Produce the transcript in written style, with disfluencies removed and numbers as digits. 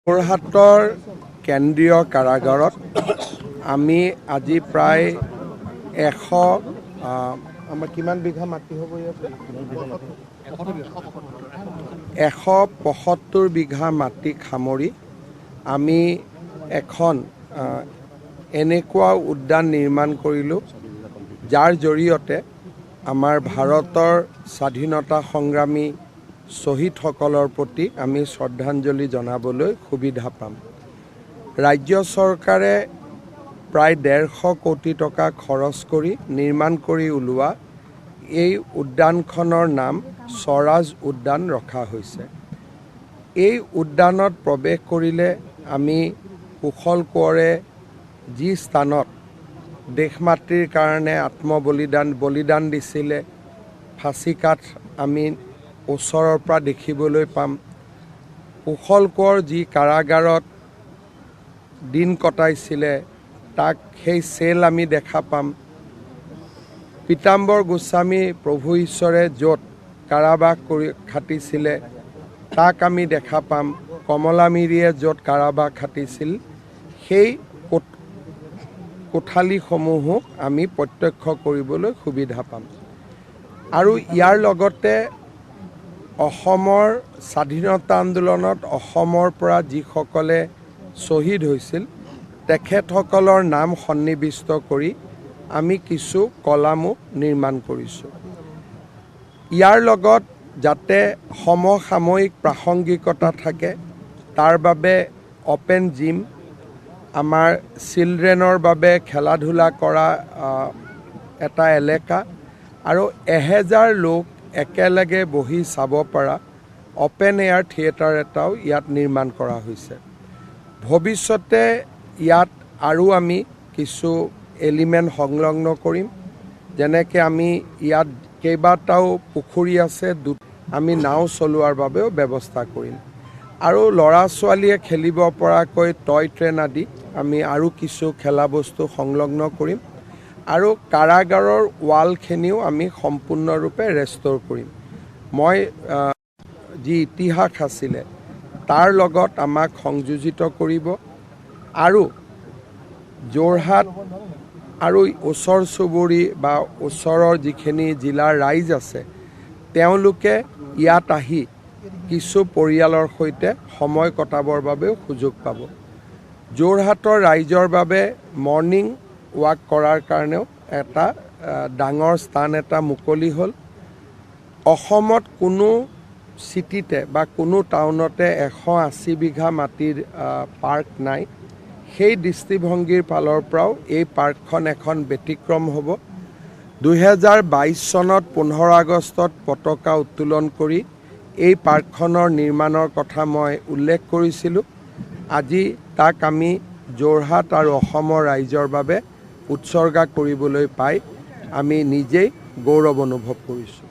যোৰহাটৰ কেন্দ্ৰীয় কাৰাগাৰত আমি আজি প্ৰায় 100 কিমান বিঘা মাটি হ'ব ইয়াত 175 বিঘা মাটি সামৰি আমি এখন এনেকুৱা উদ্যান নিৰ্মাণ কৰিলোঁ যাৰ জৰিয়তে আমাৰ ভাৰতৰ স্বাধীনতা সংগ্ৰামী শ্বহীদসকলৰ প্ৰতি আমি শ্ৰদ্ধাঞ্জলি জনাবলৈ সুবিধা পাম। ৰাজ্য চৰকাৰে প্ৰায় 150 কোটি টকা খৰচ কৰি নিৰ্মাণ কৰি ওলোৱা এই উদ্যানখনৰ নাম স্বৰাজ উদ্যান ৰখা হৈছে। এই উদ্যানত প্ৰৱেশ কৰিলে আমি কুশল কোঁৱৰে যি স্থানত দেশ মাতৃৰ কাৰণে বলিদান দিছিলে, ফাঁচী কাঠ আমি ওচৰৰ পৰা দেখিবলৈ পাম। কুশল কোঁৱৰ যি কাৰাগাৰত দিন কটাইছিলে তাক সেই চেল আমি দেখা পাম। পীতাম্বৰ গোস্বামী প্ৰভু ঈশ্বৰে য'ত কাৰাবাস কৰি খাটিছিলে তাক আমি দেখা পাম। কমলা মিৰিয়ে য'ত কাৰাবাস খাটিছিল সেই কোঠালিসমূহো আমি প্ৰত্যক্ষ কৰিবলৈ সুবিধা পাম। আৰু ইয়াৰ লগতে অসমৰ স্বাধীনতা আন্দোলনত অসমৰ পৰা যিসকলে শ্বহীদ হৈছিল তেখেতসকলৰ নাম সন্নিৱিষ্ট কৰি আমি কিছু কলামো নিৰ্মাণ কৰিছোঁ। ইয়াৰ লগত যাতে সমসাময়িক প্ৰাসংগিকতা থাকে তাৰ বাবে অপেন জিম, আমাৰ চিলড্ৰেনৰ বাবে খেলা ধূলা কৰা এটা এলেকা আৰু 1000 লোক একেলগে বহি চাব পৰা অপেন এয়াৰ থিয়েটাৰ এটাও ইয়াত নিৰ্মাণ কৰা হৈছে। ভৱিষ্যতে ইয়াত আৰু আমি কিছু এলিমেণ্ট সংলগ্ন কৰিম, যেনেকৈ আমি ইয়াত কেইবাটাও পুখুৰী আছে, আমি নাও চলোৱাৰ বাবেও ব্যৱস্থা কৰিম। আৰু ল'ৰা ছোৱালীয়ে খেলিব পৰাকৈ টয় ট্ৰেইন আদি আমি আৰু কিছু খেলা বস্তু সংলগ্ন কৰিম। আৰু কাৰাগাৰৰ ৱালখিনিও আমি সম্পূৰ্ণৰূপে ৰেষ্ট'ৰ কৰিম। মই যি ইতিহাস আছিলে তাৰ লগত আমাক সংযোজিত কৰিব আৰু যোৰহাট আৰু ওচৰ চুবুৰী বা ওচৰৰ যিখিনি জিলাৰ ৰাইজ আছে তেওঁলোকে ইয়াত আহি কিছু পৰিয়ালৰ সৈতে সময় কটাবৰ বাবেও সুযোগ পাব। যোৰহাটৰ ৰাইজৰ বাবে মৰ্ণিং ৱাক কৰাৰ কাৰণেও এটা ডাঙৰ স্থান এটা মুকলি হ'ল। অসমত কোনো চিটিতে বা কোনো টাউনতে 180 বিঘা মাটিৰ পাৰ্ক নাই। সেই দৃষ্টিভংগীৰ ফালৰ পৰাও এই পাৰ্কখন এখন ব্যতিক্ৰম হ'ব। 2022 চনত 15 আগষ্টত পতাকা উত্তোলন কৰি এই পাৰ্কখনৰ নিৰ্মাণৰ কথা মই উল্লেখ কৰিছিলোঁ। আজি তাক আমি যোৰহাট আৰু অসমৰ ৰাইজৰ বাবে উৎসৰ্গা কৰিবলৈ পাই আমি নিজেই গৌৰৱ অনুভৱ কৰিছোঁ।